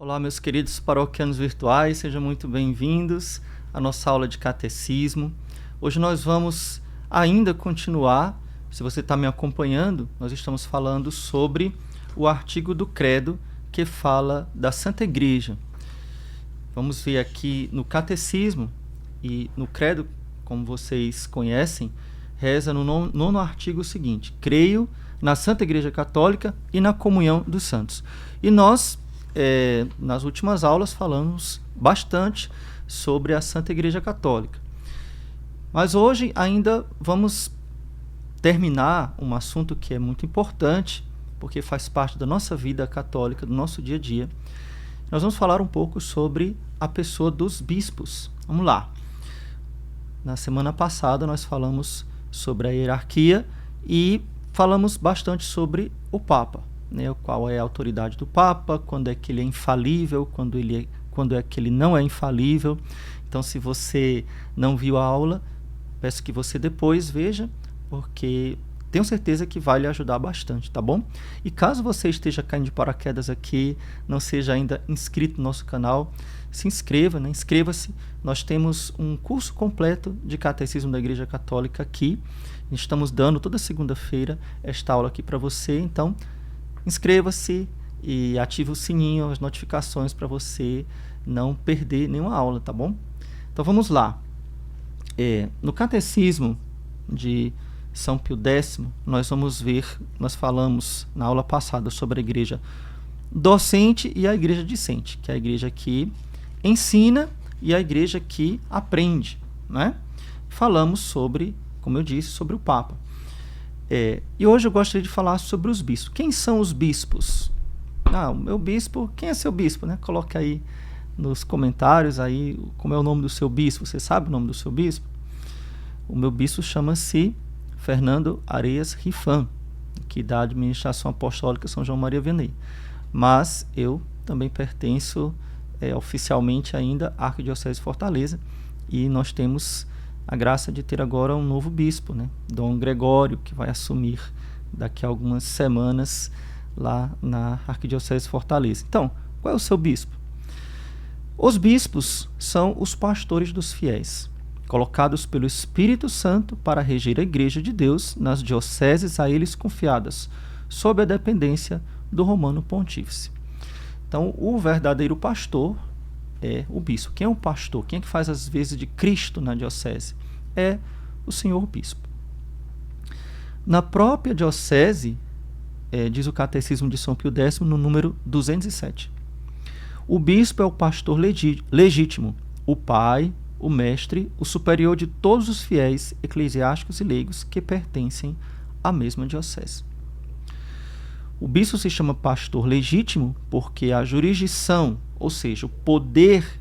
Olá, meus queridos paroquianos virtuais, sejam muito bem-vindos à nossa aula de catecismo. Hoje nós vamos ainda continuar, se você está me acompanhando, nós estamos falando sobre o artigo do Credo que fala da Santa Igreja. Vamos ver aqui no catecismo e no Credo, como vocês conhecem, reza no nono artigo o seguinte: creio na Santa Igreja Católica e na comunhão dos santos. E nós, nas últimas aulas, falamos bastante sobre a Santa Igreja Católica. Mas hoje ainda vamos terminar um assunto que é muito importante, porque faz parte da nossa vida católica, do nosso dia a dia. Nós vamos falar um pouco sobre a pessoa dos bispos. Vamos lá. Na semana passada nós falamos sobre a hierarquia e falamos bastante sobre o Papa, né? Qual é a autoridade do Papa, quando é que ele é infalível, quando é que ele não é infalível. Então, se você não viu a aula, peço que você depois veja, porque tenho certeza que vai lhe ajudar bastante, tá bom? E caso você esteja caindo de paraquedas aqui, não seja ainda inscrito no nosso canal, se inscreva, né? Inscreva-se. Nós temos um curso completo de Catecismo da Igreja Católica aqui. Estamos dando toda segunda-feira esta aula aqui para você. Então, inscreva-se e ative o sininho, as notificações para você não perder nenhuma aula, tá bom? Então, vamos lá. No Catecismo de São Pio X, nós falamos na aula passada sobre a igreja docente e a igreja discente, que é a igreja que ensina e a igreja que aprende, né? Falamos sobre, como eu disse, sobre o Papa. E hoje eu gostaria de falar sobre os bispos. Quem são os bispos? O meu bispo, quem é seu bispo, né? Coloque aí nos comentários aí como é o nome do seu bispo. Você sabe o nome do seu bispo? O meu bispo chama-se Fernando Areias Rifan, que da administração apostólica São João Maria Vianney. Mas eu também pertenço oficialmente ainda à Arquidiocese de Fortaleza, e nós temos a graça de ter agora um novo bispo, né? Dom Gregório, que vai assumir daqui a algumas semanas lá na Arquidiocese de Fortaleza. Então, qual é o seu bispo? Os bispos são os pastores dos fiéis, colocados pelo Espírito Santo para reger a Igreja de Deus nas dioceses a eles confiadas, sob a dependência do Romano Pontífice. Então, o verdadeiro pastor é o bispo. Quem é o pastor? Quem é que faz as vezes de Cristo na diocese? É o senhor bispo. Na própria diocese, diz o Catecismo de São Pio X, no número 207, o bispo é o pastor legítimo, o pai, o mestre, o superior de todos os fiéis eclesiásticos e leigos que pertencem à mesma diocese. O bispo se chama pastor legítimo porque a jurisdição, ou seja, o poder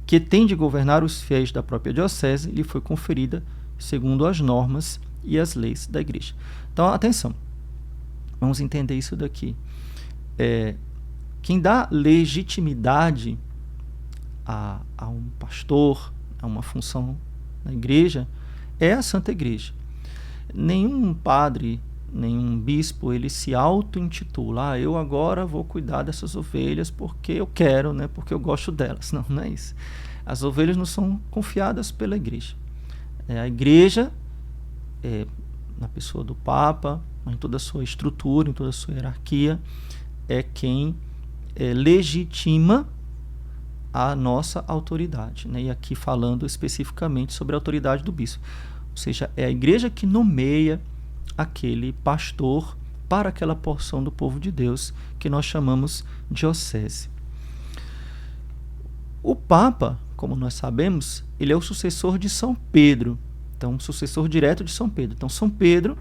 que tem de governar os fiéis da própria diocese, lhe foi conferida segundo as normas e as leis da igreja. Então, atenção, vamos entender isso daqui. Quem dá legitimidade a um pastor, a uma função na igreja, é a Santa Igreja. Nenhum padre, nenhum bispo, ele se auto-intitula: eu agora vou cuidar dessas ovelhas porque eu quero, né? Porque eu gosto delas. Não, não é isso. As ovelhas não são confiadas pela igreja. A igreja, na pessoa do Papa, em toda a sua estrutura, em toda a sua hierarquia, é quem legitima a nossa autoridade, né? E aqui falando especificamente sobre a autoridade do bispo. Ou seja, é a igreja que nomeia aquele pastor para aquela porção do povo de Deus que nós chamamos diocese. O Papa, como nós sabemos, ele é o sucessor de São Pedro, então sucessor direto de São Pedro. Então São Pedro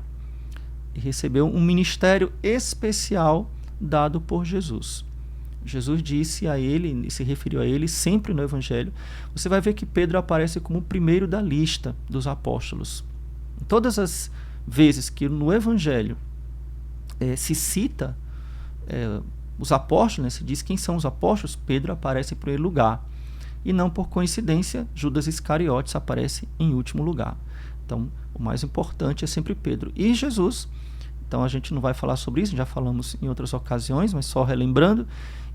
recebeu um ministério especial dado por Jesus. Jesus disse a ele, se referiu a ele sempre no Evangelho. Você vai ver que Pedro aparece como o primeiro da lista dos apóstolos. Todas as vezes que no Evangelho se cita os apóstolos, né, se diz quem são os apóstolos, Pedro aparece em primeiro lugar. E não por coincidência, Judas Iscariotes aparece em último lugar. Então, o mais importante é sempre Pedro. E Jesus Então a gente não vai falar sobre isso, já falamos em outras ocasiões, mas só relembrando.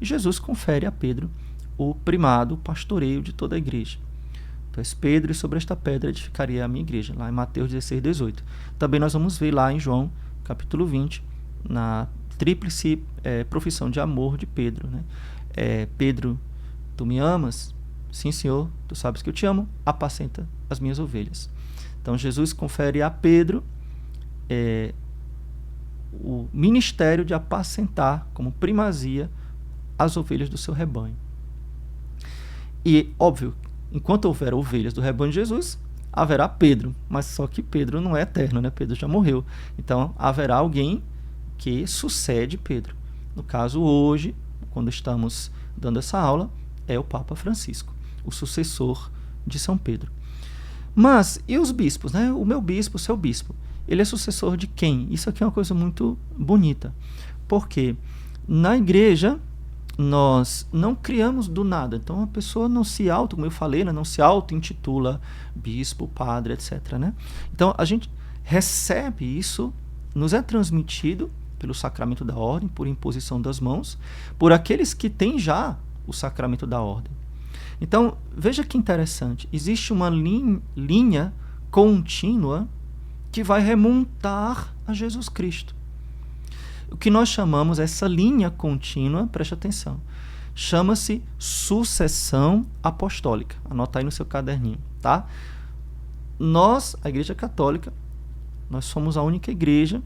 E Jesus confere a Pedro o primado, o pastoreio de toda a igreja. Tu és Pedro, e sobre esta pedra edificaria a minha igreja, lá em Mateus 16, 18. Também nós vamos ver lá em João, capítulo 20, na tríplice profissão de amor de Pedro, né? Pedro, tu me amas? Sim, Senhor, tu sabes que eu te amo, apacenta as minhas ovelhas. Então Jesus confere a Pedro o ministério de apacentar como primazia as ovelhas do seu rebanho. E, óbvio, enquanto houver ovelhas do rebanho de Jesus, haverá Pedro, mas só que Pedro não é eterno, né? Pedro já morreu. Então haverá alguém que sucede Pedro. No caso, hoje, quando estamos dando essa aula, é o Papa Francisco, o sucessor de São Pedro. Mas, e os bispos, né? O meu bispo, o seu bispo, ele é sucessor de quem? Isso aqui é uma coisa muito bonita, porque na igreja nós não criamos do nada. Então a pessoa não se como eu falei, né? Não se auto-intitula bispo, padre, etc. Né? Então a gente recebe isso, nos é transmitido pelo sacramento da ordem, por imposição das mãos, por aqueles que têm já o sacramento da ordem. Então, veja que interessante, existe uma linha contínua que vai remontar a Jesus Cristo. O que nós chamamos essa linha contínua, preste atenção, chama-se sucessão apostólica. Anota aí no seu caderninho, tá? Nós, a Igreja Católica, nós somos a única igreja,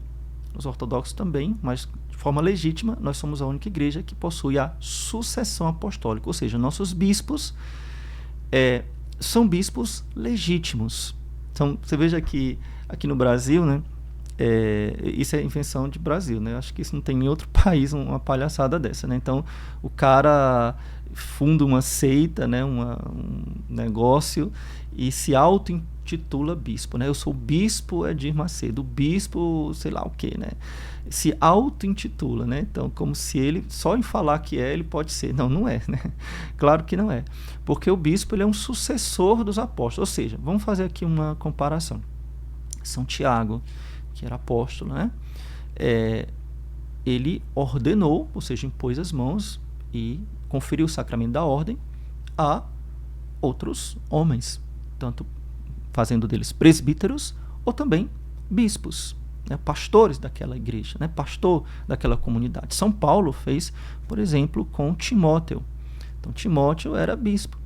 os ortodoxos também, mas de forma legítima, nós somos a única igreja que possui a sucessão apostólica, ou seja, nossos bispos são bispos legítimos. Então, você veja que aqui no Brasil, né, isso é invenção de Brasil, né? Acho que isso não tem em outro país uma palhaçada dessa, né? Então, o cara funda uma seita, né? um negócio e se auto-intitula bispo, né? Eu sou o bispo Edir Macedo, o bispo sei lá o quê, né? Se auto-intitula, né? Então, como se ele, só em falar que ele pode ser. Não, não é, né? Claro que não é. Porque o bispo ele é um sucessor dos apóstolos. Ou seja, vamos fazer aqui uma comparação. São Tiago, que era apóstolo, né? Ele ordenou, ou seja, impôs as mãos e conferiu o sacramento da ordem a outros homens, tanto fazendo deles presbíteros ou também bispos, né? Pastores daquela igreja, né? Pastor daquela comunidade. São Paulo fez, por exemplo, com Timóteo. Então, Timóteo era bispo.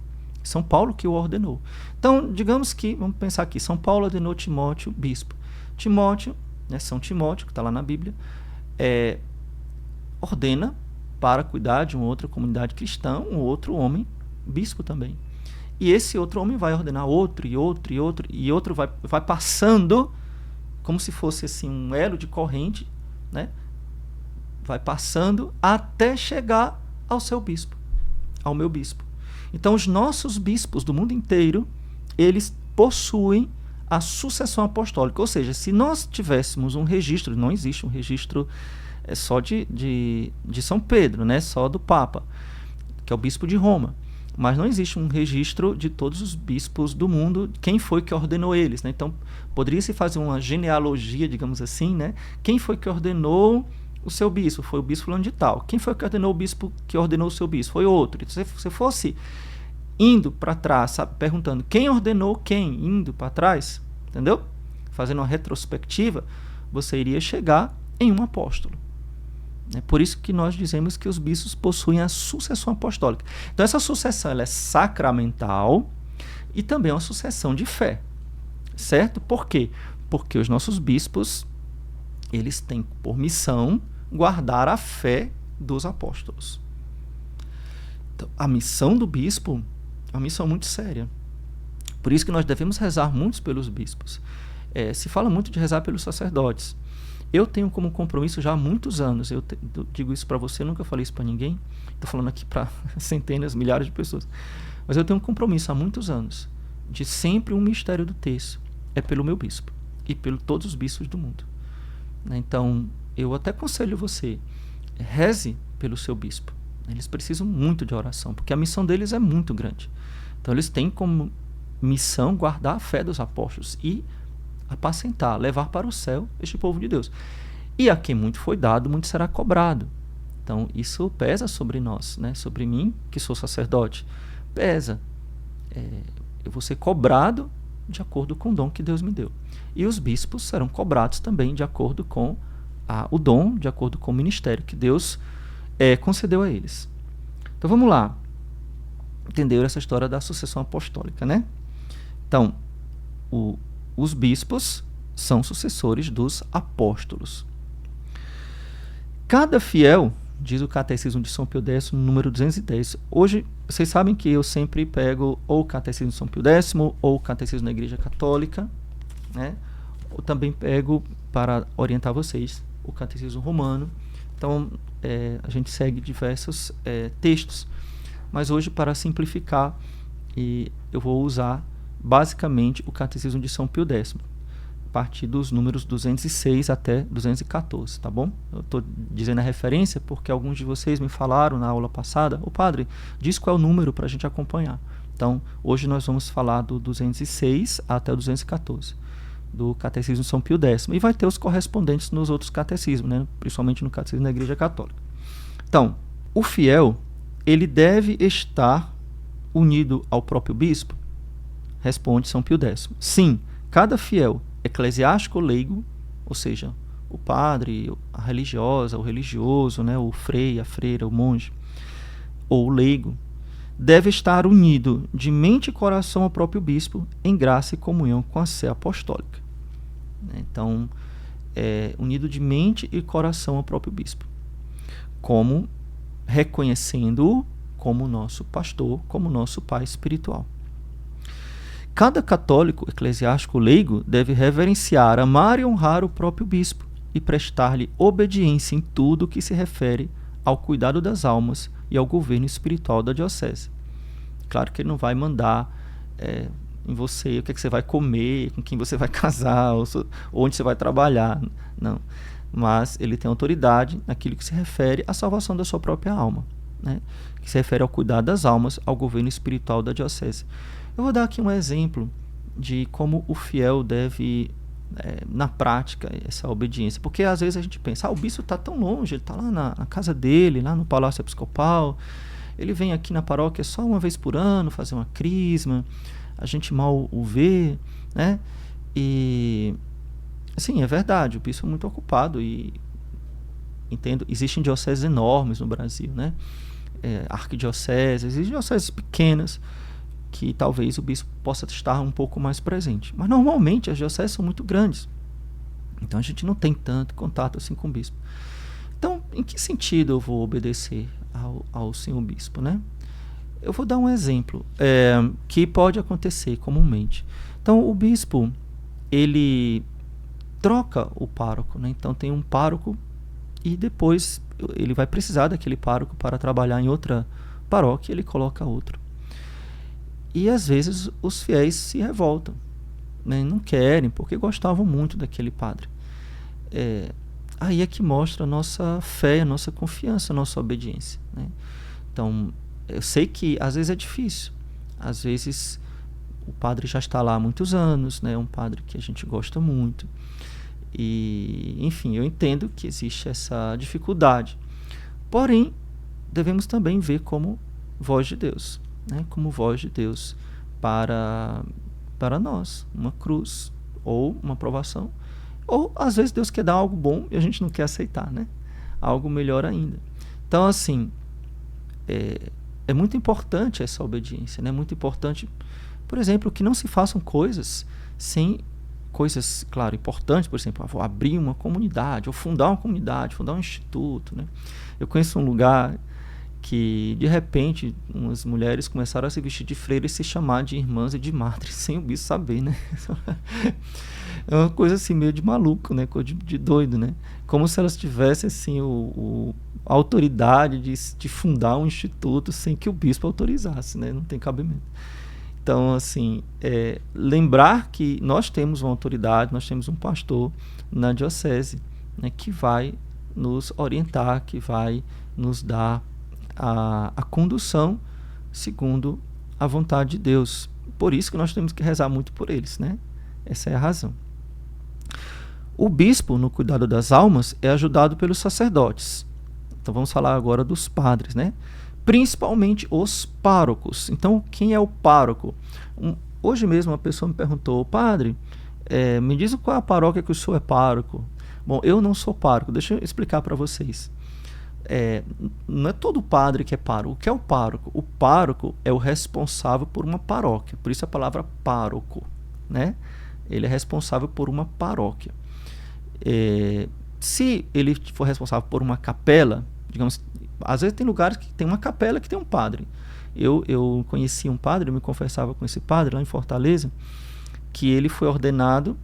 São Paulo que o ordenou. Então, digamos que, vamos pensar aqui, São Paulo ordenou Timóteo bispo. Timóteo, né, São Timóteo, que está lá na Bíblia, ordena para cuidar de uma outra comunidade cristã, um outro homem, bispo também. E esse outro homem vai ordenar outro, e outro, e outro, e outro vai passando, como se fosse assim, um elo de corrente, né? Vai passando até chegar ao seu bispo, ao meu bispo. Então, os nossos bispos do mundo inteiro, eles possuem a sucessão apostólica. Ou seja, se nós tivéssemos um registro, não existe um registro só de São Pedro, né? Só do Papa, que é o bispo de Roma. Mas não existe um registro de todos os bispos do mundo, quem foi que ordenou eles, né? Então, poderia-se fazer uma genealogia, digamos assim, né? Quem foi que ordenou o seu bispo? Foi o bispo fulano de tal. Quem foi que ordenou o bispo que ordenou o seu bispo? Foi outro. Se você fosse indo para trás, sabe, perguntando quem ordenou quem, indo para trás, entendeu? Fazendo uma retrospectiva, você iria chegar em um apóstolo. É por isso que nós dizemos que os bispos possuem a sucessão apostólica. Então, essa sucessão ela é sacramental e também é uma sucessão de fé. Certo? Por quê? Porque os nossos bispos, eles têm por missão guardar a fé dos apóstolos. Então, a missão do bispo é uma missão muito séria. Por isso que nós devemos rezar muito pelos bispos. Se fala muito de rezar pelos sacerdotes. Eu tenho como compromisso já há muitos anos, eu digo isso para você, nunca falei isso para ninguém, estou falando aqui para centenas, milhares de pessoas, mas eu tenho um compromisso há muitos anos de sempre um mistério do terço, é pelo meu bispo e pelo todos os bispos do mundo. Então, eu até aconselho você, reze pelo seu bispo. Eles precisam muito de oração, porque a missão deles é muito grande. Então, eles têm como missão guardar a fé dos apóstolos e apacentar, levar para o céu este povo de Deus. E a quem muito foi dado, muito será cobrado. Então, isso pesa sobre nós, né? Sobre mim, que sou sacerdote. Pesa. Eu vou ser cobrado de acordo com o dom que Deus me deu. E os bispos serão cobrados também de acordo com o dom, de acordo com o ministério que Deus concedeu a eles. Então, vamos lá. Entenderam essa história da sucessão apostólica, né? Então, os bispos são sucessores dos apóstolos. Cada fiel, diz o Catecismo de São Pio X, no número 210. Hoje, vocês sabem que eu sempre pego ou o Catecismo de São Pio X ou o Catecismo da Igreja Católica, né? Ou também pego, para orientar vocês, o Catecismo Romano. Então, a gente segue diversos textos. Mas hoje, para simplificar, eu vou usar basicamente o Catecismo de São Pio X, a partir dos números 206 até 214, tá bom? Eu estou dizendo a referência porque alguns de vocês me falaram na aula passada: "Ô padre, diz qual é o número para a gente acompanhar". Então, hoje nós vamos falar do 206 até o 214, do Catecismo de São Pio X. E vai ter os correspondentes nos outros catecismos, né? Principalmente no Catecismo da Igreja Católica. Então, o fiel, ele deve estar unido ao próprio bispo? Responde São Pio X. Sim, cada fiel, eclesiástico ou leigo, ou seja, o padre, a religiosa, o religioso, né, o frei, a freira, o monge, ou o leigo, deve estar unido de mente e coração ao próprio bispo, em graça e comunhão com a sé apostólica. Então, unido de mente e coração ao próprio bispo, como reconhecendo-o como nosso pastor, como nosso pai espiritual. Cada católico, eclesiástico leigo deve reverenciar, amar e honrar o próprio bispo e prestar-lhe obediência em tudo que se refere ao cuidado das almas e ao governo espiritual da diocese. Claro que ele não vai mandar em você o que, é que você vai comer, com quem você vai casar, ou onde você vai trabalhar, não. Mas ele tem autoridade naquilo que se refere à salvação da sua própria alma, né? Que se refere ao cuidado das almas, ao governo espiritual da diocese. Eu vou dar aqui um exemplo de como o fiel deve, na prática, essa obediência. Porque às vezes a gente pensa, o bispo está tão longe, ele está lá na casa dele, lá no Palácio Episcopal, ele vem aqui na paróquia só uma vez por ano fazer uma crisma, a gente mal o vê, né? E, sim, é verdade, o bispo é muito ocupado e, entendo, existem dioceses enormes no Brasil, né? Arquidioceses, existem dioceses pequenas, que talvez o bispo possa estar um pouco mais presente. Mas normalmente as dioceses são muito grandes. Então a gente não tem tanto contato assim com o bispo. Então, em que sentido eu vou obedecer ao senhor bispo, né? Eu vou dar um exemplo que pode acontecer comumente. Então, o bispo, ele troca o pároco, né? Então tem um pároco e depois ele vai precisar daquele pároco para trabalhar em outra paróquia, ele coloca outro. E às vezes os fiéis se revoltam, né? Não querem, porque gostavam muito daquele padre. Aí é que mostra a nossa fé, a nossa confiança, a nossa obediência, né? Então, eu sei que às vezes é difícil. Às vezes o padre já está lá há muitos anos, né? É um padre que a gente gosta muito. E, enfim, eu entendo que existe essa dificuldade. Porém, devemos também ver como voz de Deus, né? Como voz de Deus para nós, uma cruz ou uma provação, ou às vezes Deus quer dar algo bom e a gente não quer aceitar, né? Algo melhor ainda. Então, assim, é muito importante essa obediência, né? É muito importante, por exemplo, que não se façam coisas sem coisas, claro, importantes, por exemplo, vou abrir uma comunidade, ou fundar uma comunidade, fundar um instituto, né? Eu conheço um lugar que, de repente, umas mulheres começaram a se vestir de freira e se chamar de irmãs e de madres, sem o bispo saber, né? É uma coisa assim, meio de maluco, né? Coisa de doido, né? Como se elas tivessem, assim, a autoridade de fundar um instituto sem que o bispo autorizasse, né? Não tem cabimento. Então, assim, lembrar que nós temos uma autoridade, nós temos um pastor na diocese, né, que vai nos orientar, que vai nos dar a condução segundo a vontade de Deus. Por isso que nós temos que rezar muito por eles, né? Essa é a razão. O bispo, no cuidado das almas, é ajudado pelos sacerdotes. Então vamos falar agora dos padres, né? Principalmente os párocos. Então, quem é o pároco? Hoje mesmo uma pessoa me perguntou: padre, me diz qual é a paróquia que o senhor é pároco. Bom, eu não sou pároco, deixa eu explicar para vocês. Não é todo padre que é pároco. O que é o pároco? O pároco é o responsável por uma paróquia, por isso a palavra pároco, né? Ele é responsável por uma paróquia. Se ele for responsável por uma capela, digamos, às vezes tem lugares que tem uma capela que tem um padre. Eu conheci um padre, eu me confessava com esse padre lá em Fortaleza, que ele foi ordenado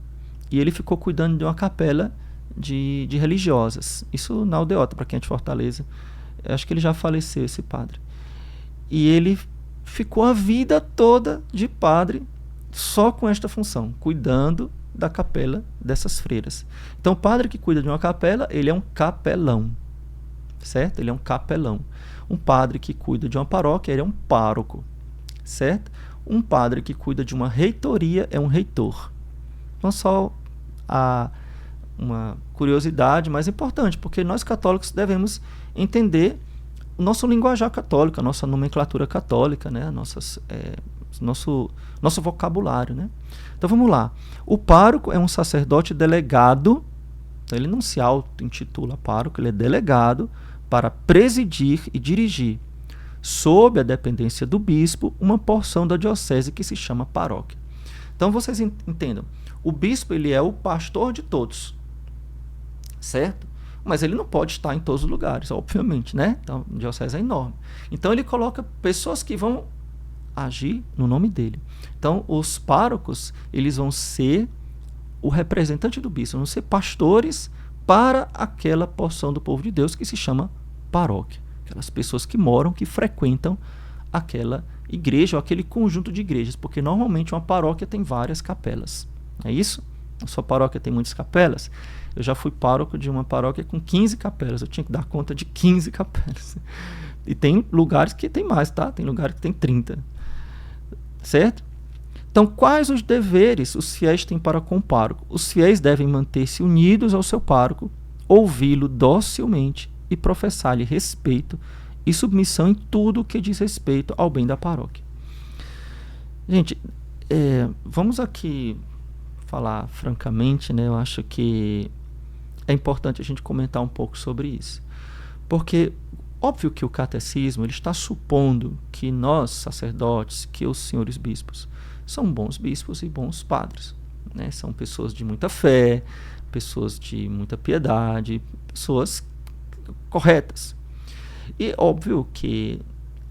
e ele ficou cuidando de uma capela de religiosas. Isso na Aldeota, para quem é de Fortaleza. Eu acho que ele já faleceu, esse padre. E ele ficou a vida toda de padre só com esta função, cuidando da capela dessas freiras. Então, o padre que cuida de uma capela, ele é um capelão, certo? Ele é um capelão. Um padre que cuida de uma paróquia, ele é um pároco, certo? Um padre que cuida de uma reitoria é um reitor. Então, só uma curiosidade mais importante, porque nós católicos devemos entender o nosso linguajar católico, a nossa nomenclatura católica, né? Nosso vocabulário, né? Então vamos lá. O pároco é um sacerdote delegado, então ele não se auto-intitula pároco, ele é delegado para presidir e dirigir, sob a dependência do bispo, uma porção da diocese que se chama paróquia. Então vocês entendam, o bispo ele é o pastor de todos, certo? Mas ele não pode estar em todos os lugares, obviamente, né? Então a diocese é enorme. Então ele coloca pessoas que vão agir no nome dele. Então os párocos, eles vão ser o representante do bispo, vão ser pastores para aquela porção do povo de Deus que se chama paróquia. Aquelas pessoas que moram, que frequentam aquela igreja ou aquele conjunto de igrejas, porque normalmente uma paróquia tem várias capelas. É isso? A sua paróquia tem muitas capelas? Eu já fui pároco de uma paróquia com 15 capelas. Eu tinha que dar conta de 15 capelas. E tem lugares que tem mais, tá? Tem lugares que tem 30. Certo? Então, quais os deveres os fiéis têm para com o pároco? Os fiéis devem manter-se unidos ao seu pároco, ouvi-lo docilmente e professar-lhe respeito e submissão em tudo o que diz respeito ao bem da paróquia. Gente, vamos aqui falar francamente, né? Eu acho que é importante a gente comentar um pouco sobre isso. Porque, óbvio que o catecismo ele está supondo que nós, sacerdotes, que os senhores bispos, são bons bispos e bons padres, né? São pessoas de muita fé, pessoas de muita piedade, pessoas corretas. E óbvio que,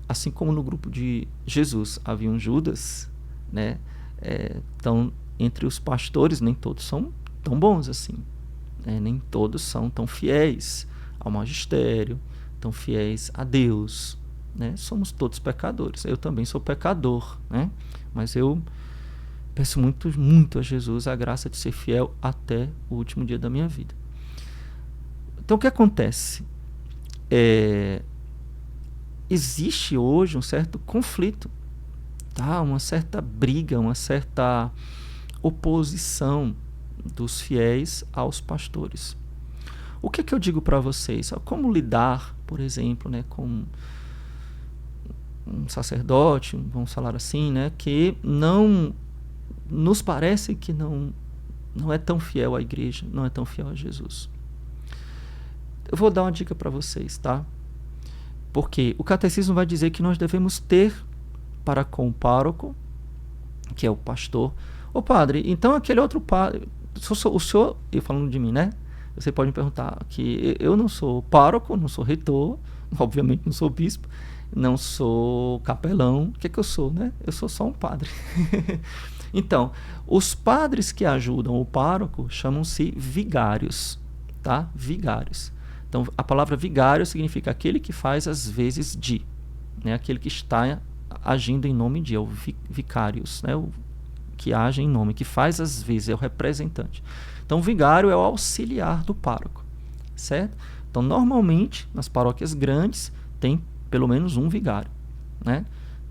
assim como no grupo de Jesus havia um Judas, né? Então, entre os pastores, nem todos são tão bons assim, né? Nem todos são tão fiéis ao magistério, tão fiéis a Deus, né? Somos todos pecadores. Eu também sou pecador, né? Mas eu peço muito, muito a Jesus a graça de ser fiel até o último dia da minha vida. Então, o que acontece? Existe hoje um certo conflito, tá? Uma certa briga, uma certa oposição dos fiéis aos pastores. O que eu digo para vocês? Como lidar, por exemplo, né, com um sacerdote, vamos falar assim, né, que não nos parece que não é tão fiel à igreja, não é tão fiel a Jesus. Eu vou dar uma dica para vocês, tá? Porque o catecismo vai dizer que nós devemos ter para com o pároco, que é o pastor, ô padre, então aquele outro padre, o senhor, eu falando de mim, né? Você pode me perguntar que eu não sou pároco, não sou reitor, obviamente não sou bispo, não sou capelão, o que eu sou, né? Eu sou só um padre. Então, os padres que ajudam o pároco chamam-se vigários, tá? Vigários. Então, a palavra vigário significa aquele que faz as vezes de, né? Aquele que está agindo em nome de, é o vicários, né? O que age em nome, que faz as vezes, é o representante. Então, o vigário é o auxiliar do pároco, certo? Então, normalmente, nas paróquias grandes, tem pelo menos um vigário, né?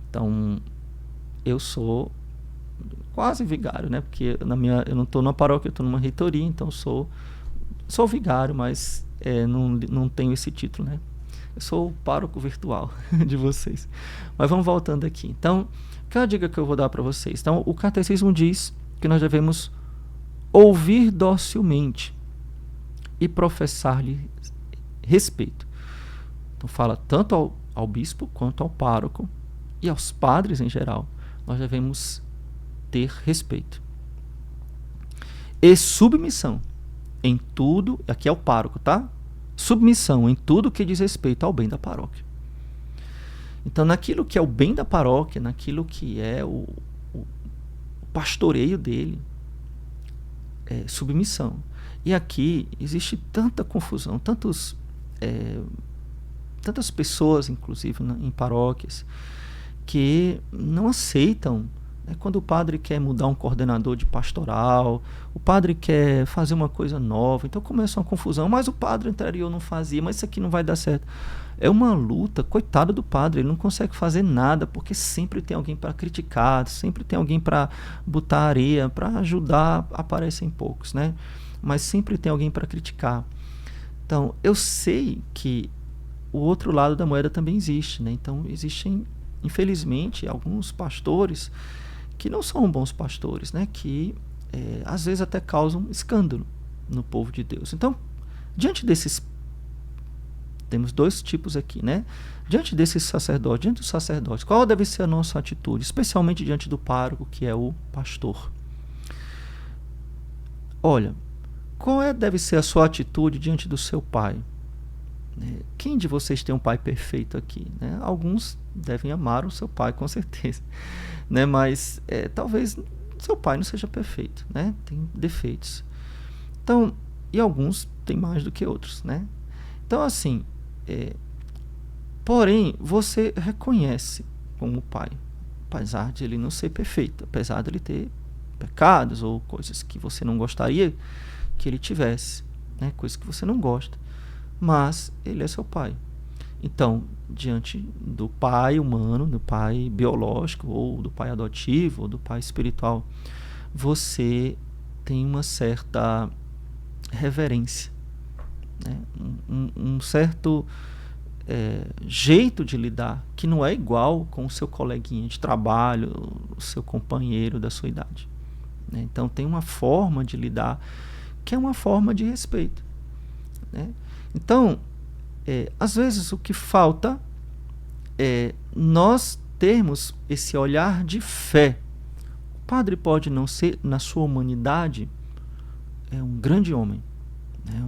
Então, eu sou quase vigário, né? Porque eu não estou numa paróquia, eu estou numa reitoria, então sou vigário, mas não tenho esse título, né? Eu sou o pároco virtual de vocês. Mas vamos voltando aqui. Então, qual é a dica que eu vou dar para vocês? Então, o catecismo diz que nós devemos ouvir docilmente e professar-lhe respeito. Então, fala tanto ao bispo quanto ao pároco e aos padres em geral. Nós devemos ter respeito e submissão em tudo. Aqui é o pároco, tá? Submissão em tudo que diz respeito ao bem da paróquia. Então, naquilo que é o bem da paróquia, naquilo que é o pastoreio dele, é submissão. E aqui existe tanta confusão, tantas pessoas, inclusive em paróquias, que não aceitam, né, quando o padre quer mudar um coordenador de pastoral, o padre quer fazer uma coisa nova, então começa uma confusão, mas o padre anterior não fazia, mas isso aqui não vai dar certo. É uma luta, coitado do padre, ele não consegue fazer nada, porque sempre tem alguém para criticar, sempre tem alguém para botar areia, para ajudar, aparecem poucos, né? Mas sempre tem alguém para criticar. Então, eu sei que o outro lado da moeda também existe, né? Então, existem, infelizmente, alguns pastores que não são bons pastores, né? Que às vezes até causam escândalo no povo de Deus. Então, diante desses, temos dois tipos aqui, né? Diante desses sacerdotes, diante dos sacerdotes, qual deve ser a nossa atitude, especialmente diante do pároco, que é o pastor? Olha, qual deve ser a sua atitude diante do seu pai? Quem de vocês tem um pai perfeito aqui? Né? Alguns devem amar o seu pai, com certeza. Né? Mas talvez seu pai não seja perfeito. Né? Tem defeitos. Então, e alguns têm mais do que outros. Né? Então, assim, porém, você reconhece como pai, apesar de ele não ser perfeito, apesar de ele ter pecados ou coisas que você não gostaria que ele tivesse, né? Coisas que você não gosta, mas ele é seu pai. Então, diante do pai humano, do pai biológico, ou do pai adotivo, ou do pai espiritual, você tem uma certa reverência, né? Um certo jeito de lidar, que não é igual com o seu coleguinha de trabalho, o seu companheiro da sua idade, né? Então, tem uma forma de lidar que é uma forma de respeito, né? Então, às vezes o que falta é nós termos esse olhar de fé. O padre pode não ser, na sua humanidade, um grande homem, né?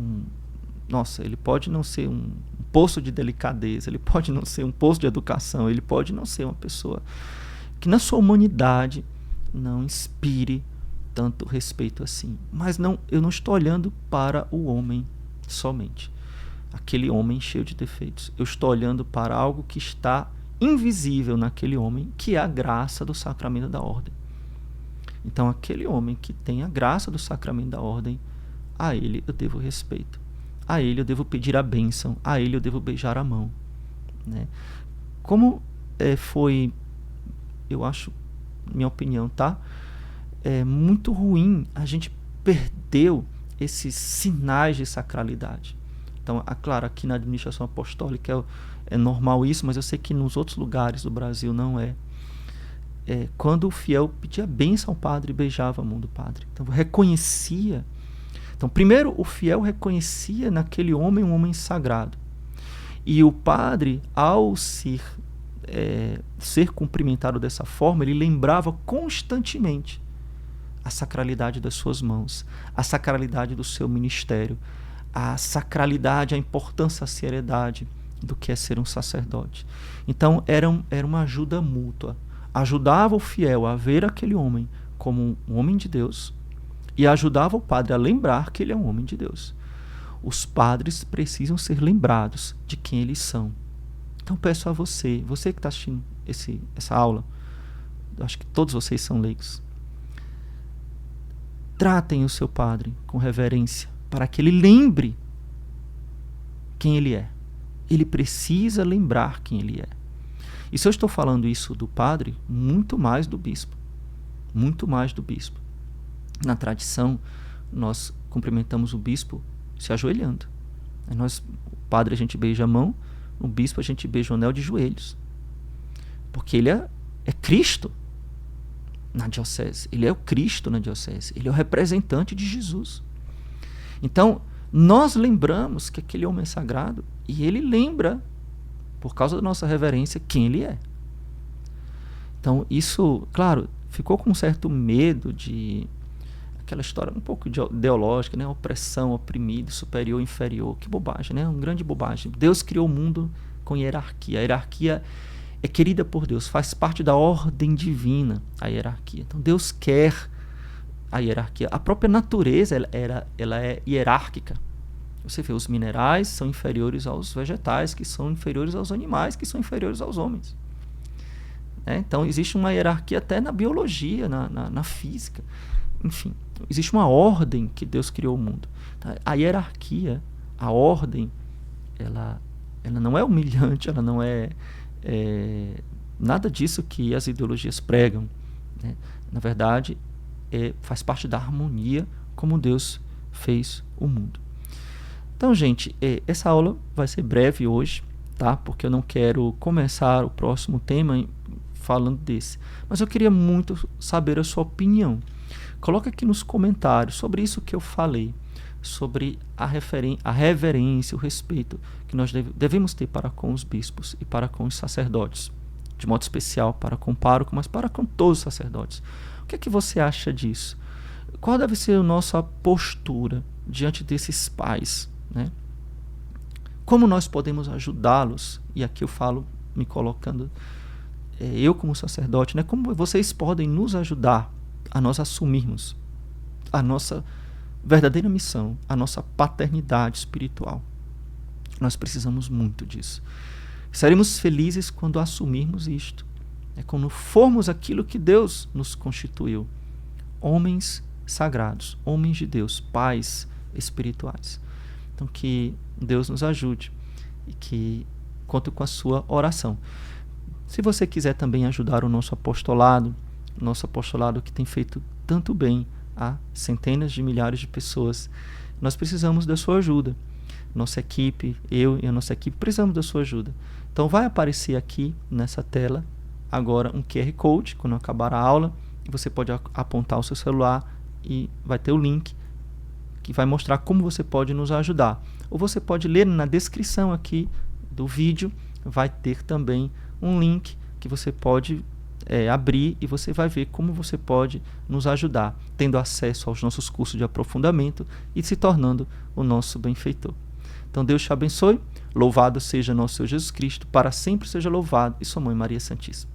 Ele pode não ser um poço de delicadeza, ele pode não ser um poço de educação, ele pode não ser uma pessoa que na sua humanidade não inspire tanto respeito assim. Mas eu não estou olhando para o homem somente, aquele homem cheio de defeitos. Eu estou olhando para algo que está invisível naquele homem, que é a graça do sacramento da ordem. Então, aquele homem que tem a graça do sacramento da ordem, a ele eu devo respeito, a ele eu devo pedir a bênção, a ele eu devo beijar a mão, né? Como foi, eu acho, minha opinião, tá? É muito ruim, a gente perdeu esses sinais de sacralidade. Então, claro, aqui na administração apostólica é normal isso, mas eu sei que nos outros lugares do Brasil não é. Quando o fiel pedia bênção ao padre, beijava a mão do padre. Então, reconhecia. Então, primeiro, o fiel reconhecia naquele homem um homem sagrado. E o padre, ao ser cumprimentado dessa forma, ele lembrava constantemente a sacralidade das suas mãos, a sacralidade do seu ministério, a sacralidade, a importância, a seriedade do que é ser um sacerdote. Então, era uma ajuda mútua. Ajudava o fiel a ver aquele homem como um homem de Deus e ajudava o padre a lembrar que ele é um homem de Deus. Os padres precisam ser lembrados de quem eles são. Então, peço a você que está assistindo essa aula, acho que todos vocês são leigos, tratem o seu padre com reverência, para que ele lembre quem ele é. Ele precisa lembrar quem ele é. E se eu estou falando isso do padre, muito mais do bispo. muito mais do bispo. Na tradição, nós cumprimentamos o bispo se ajoelhando. O padre a gente beija a mão, o bispo a gente beija o anel de joelhos. Porque ele é Cristo na diocese. Ele é o Cristo na diocese. Ele é o representante de Jesus. Então, nós lembramos que aquele homem é sagrado e ele lembra, por causa da nossa reverência, quem ele é. Então, isso, claro, ficou com um certo medo de aquela história um pouco ideológica, né? Opressão, oprimido, superior, inferior. Que bobagem, né? Uma grande bobagem. Deus criou o mundo com hierarquia. A hierarquia é querida por Deus, faz parte da ordem divina, a hierarquia. Então, Deus quer a hierarquia. A própria natureza ela é hierárquica. Você vê, os minerais são inferiores aos vegetais, que são inferiores aos animais, que são inferiores aos homens. Então, existe uma hierarquia até na biologia, na física. Enfim, existe uma ordem que Deus criou o mundo. A hierarquia, a ordem, ela não é humilhante, ela não é nada disso que as ideologias pregam. Na verdade, faz parte da harmonia como Deus fez o mundo. Então, gente, essa aula vai ser breve hoje, tá? Porque eu não quero começar o próximo tema falando desse. Mas eu queria muito saber a sua opinião. Coloca aqui nos comentários sobre isso que eu falei, sobre a reverência, o respeito que nós devemos ter para com os bispos e para com os sacerdotes. De modo especial para com o pároco, mas para com todos os sacerdotes. O que é que você acha disso? Qual deve ser a nossa postura diante desses pais, né? Como nós podemos ajudá-los? E aqui eu falo, me colocando, eu como sacerdote, né? Como vocês podem nos ajudar a nós assumirmos a nossa verdadeira missão, a nossa paternidade espiritual. Nós precisamos muito disso. Seremos felizes quando assumirmos isto. Quando formos aquilo que Deus nos constituiu. Homens sagrados, homens de Deus, pais espirituais. Então, que Deus nos ajude e que conte com a sua oração. Se você quiser também ajudar o nosso apostolado que tem feito tanto bem a centenas de milhares de pessoas, nós precisamos da sua ajuda. Nossa equipe, eu e a nossa equipe, precisamos da sua ajuda. Então, vai aparecer aqui nessa tela agora um QR Code, quando acabar a aula, e você pode apontar o seu celular e vai ter o link que vai mostrar como você pode nos ajudar. Ou você pode ler na descrição aqui do vídeo, vai ter também um link que você pode abrir e você vai ver como você pode nos ajudar, tendo acesso aos nossos cursos de aprofundamento e se tornando o nosso benfeitor. Então, Deus te abençoe, louvado seja nosso Senhor Jesus Cristo, para sempre seja louvado, e sua Mãe Maria Santíssima.